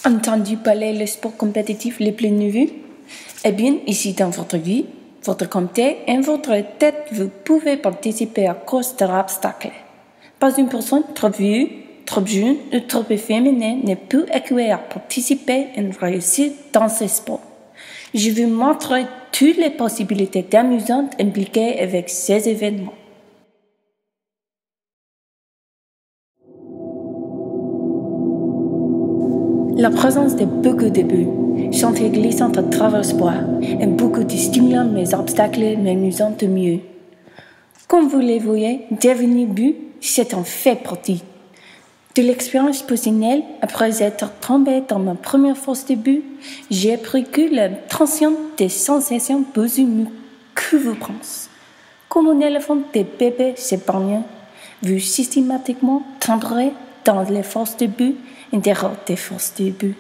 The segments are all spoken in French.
Entendu parler le sport compétitif le plus nouveau? Eh bien, ici dans votre vie, votre comté et votre tête, vous pouvez participer à course de obstacles. Pas une personne trop vieille, trop jeune ou trop efféminée ne peut échouer à participer et réussir dans ce sport. Je vous montrerai toutes les possibilités amusantes impliquées avec ces événements. La présence de beaucoup de bulles, chantiers glissants à travers ce bois, et beaucoup de stimulants mais obstacles m'amusant mieux. Comme vous les voyez, devenir but, c'est en fait partie de l'expérience personnelle. Après être tombé dans ma première phase de but, j'ai appris que la tension des sensations besoin que vous pensez. Comme un éléphant de bébé s'épargne, vous systématiquement tomberez dans les forces de but et dehors des forces de but.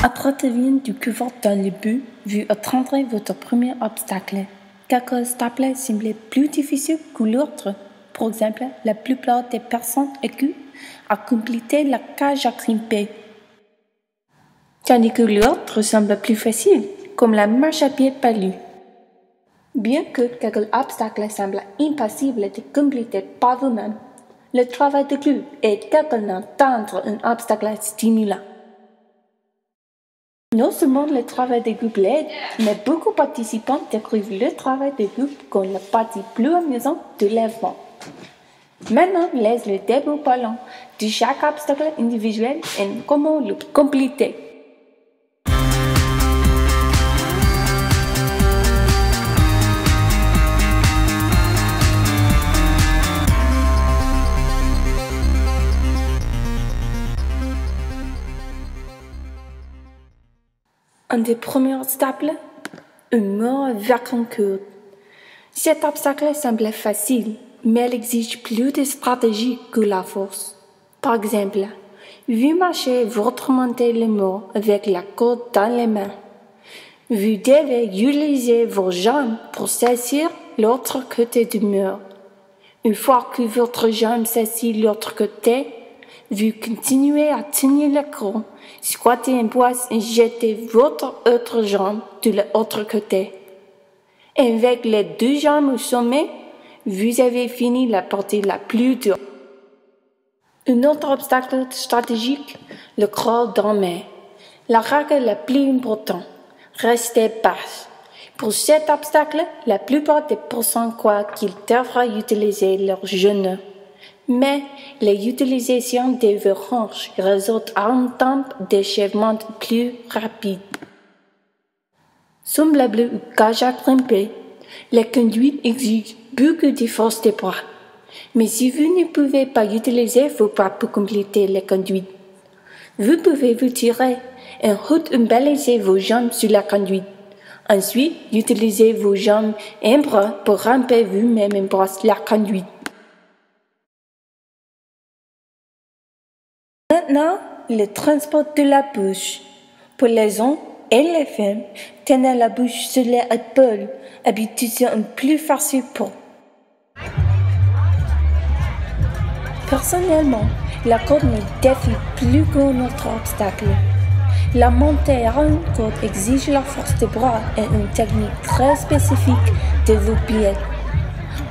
Après devient du couvert dans le but, vous atteindrez votre premier obstacle. Quelques obstacles semblent plus difficiles que l'autre. Par exemple, la plupart des personnes échouent à compléter la cage à grimper, tandis que l'autre semble plus facile, comme la marche à pied palu. Bien que quelques obstacles semblent impossibles de compléter par vous-même, le travail de groupe aide quelqu'un à atteindre un obstacle stimulant. Non seulement le travail de groupe l'aide, mais beaucoup de participants découvrent le travail de groupe comme la partie plus amusante de l'événement. Maintenant, laisse le débat parlant de chaque obstacle individuel et comment le compléter. Un des premiers obstacles, un mur avec un cœur. Cet obstacle semble facile, mais elle exige plus de stratégie que la force. Par exemple, vous marchez, vous remontez le mur avec la corde dans les mains. Vous devez utiliser vos jambes pour saisir l'autre côté du mur. Une fois que votre jambe saisit l'autre côté, vous continuez à tenir la corde, squattez un bois et jetez votre autre jambe de l'autre côté. Et avec les deux jambes au sommet, vous avez fini la partie la plus dure. Un autre obstacle stratégique, le crawl dormait. La règle la plus importante, restez basse. Pour cet obstacle, la plupart des personnes croient qu'ils devraient utiliser leurs genoux. Mais l'utilisation des hanches résulte à un temps d'achèvement plus rapide. Semblable au cage à grimper, la conduite exige beaucoup de force de bras. Mais si vous ne pouvez pas utiliser vos bras pour compléter la conduite, vous pouvez vous tirer et balayer vos jambes sur la conduite. Ensuite, utilisez vos jambes et bras pour ramper vous-même en bras la conduite. Maintenant, le transport de la bouche. Pour les hommes et les femmes, tenir la bouche sur les épaules habitude plus facile pour. Personnellement, la corde me défie plus qu'un autre obstacle. La montée à une corde exige la force des bras et une technique très spécifique de vos pieds.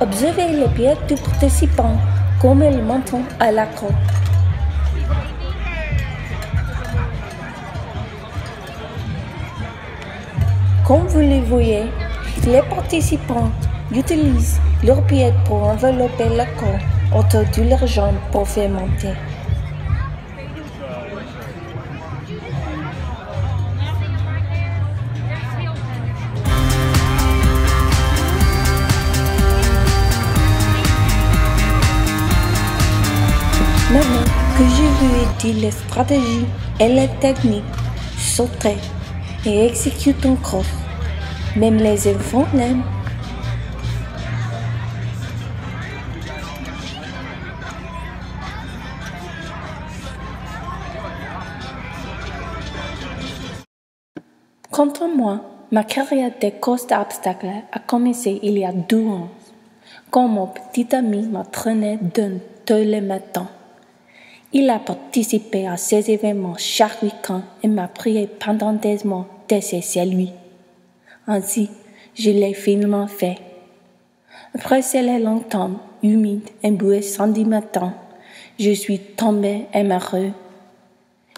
Observez les pieds du participant comme ils montent à la corde. Comme vous le voyez, les participants utilisent leurs pieds pour envelopper la corde autour de leurs jambes pour faire monter. Maintenant que je vous ai dit les stratégies et les techniques, sautez et exécutez un cross. Même les enfants l'aiment. Quant à moi, ma carrière de course d'obstacles a commencé il y a 2 ans, quand mon petit ami m'entraînait tous les matins. Il a participé à ces événements chaque week-end et m'a prié pendant des mois d'essayer chez lui. Ainsi, je l'ai finalement fait. Après ces longs temps humides et boueux samedi matin, je suis tombé amoureux.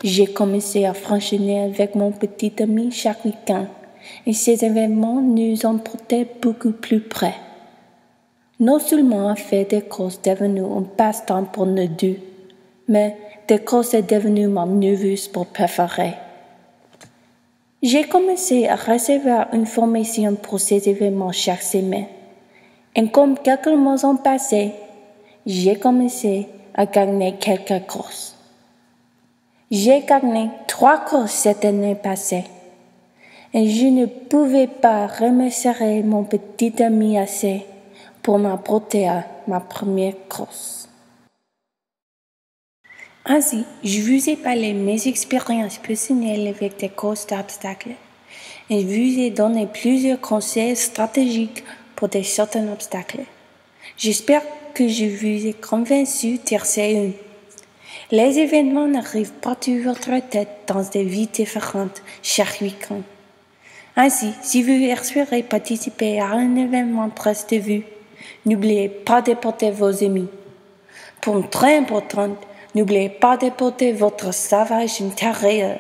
J'ai commencé à franchir avec mon petit ami chaque week-end et ces événements nous ont portés beaucoup plus près. Non seulement faire des courses est devenu un passe-temps pour nous deux, mais des courses est devenu ma nouvelle sport préféré. J'ai commencé à recevoir une formation pour ces événements chaque semaine. Et comme quelques mois ont passé, j'ai commencé à gagner quelques courses. J'ai gagné 3 courses cette année passée. Et je ne pouvais pas remercier mon petit ami assez pour m'apporter à ma première course. Ainsi, je vous ai parlé de mes expériences personnelles avec des courses d'obstacles et je vous ai donné plusieurs conseils stratégiques pour certains obstacles. J'espère que je vous ai convaincu d'essayer une. Les événements n'arrivent pas sur votre tête dans des vies différentes chaque week-end. Ainsi, si vous espérez participer à un événement proche de vous, n'oubliez pas de porter vos amis. Point très important, n'oubliez pas de porter votre sauvage intérieur.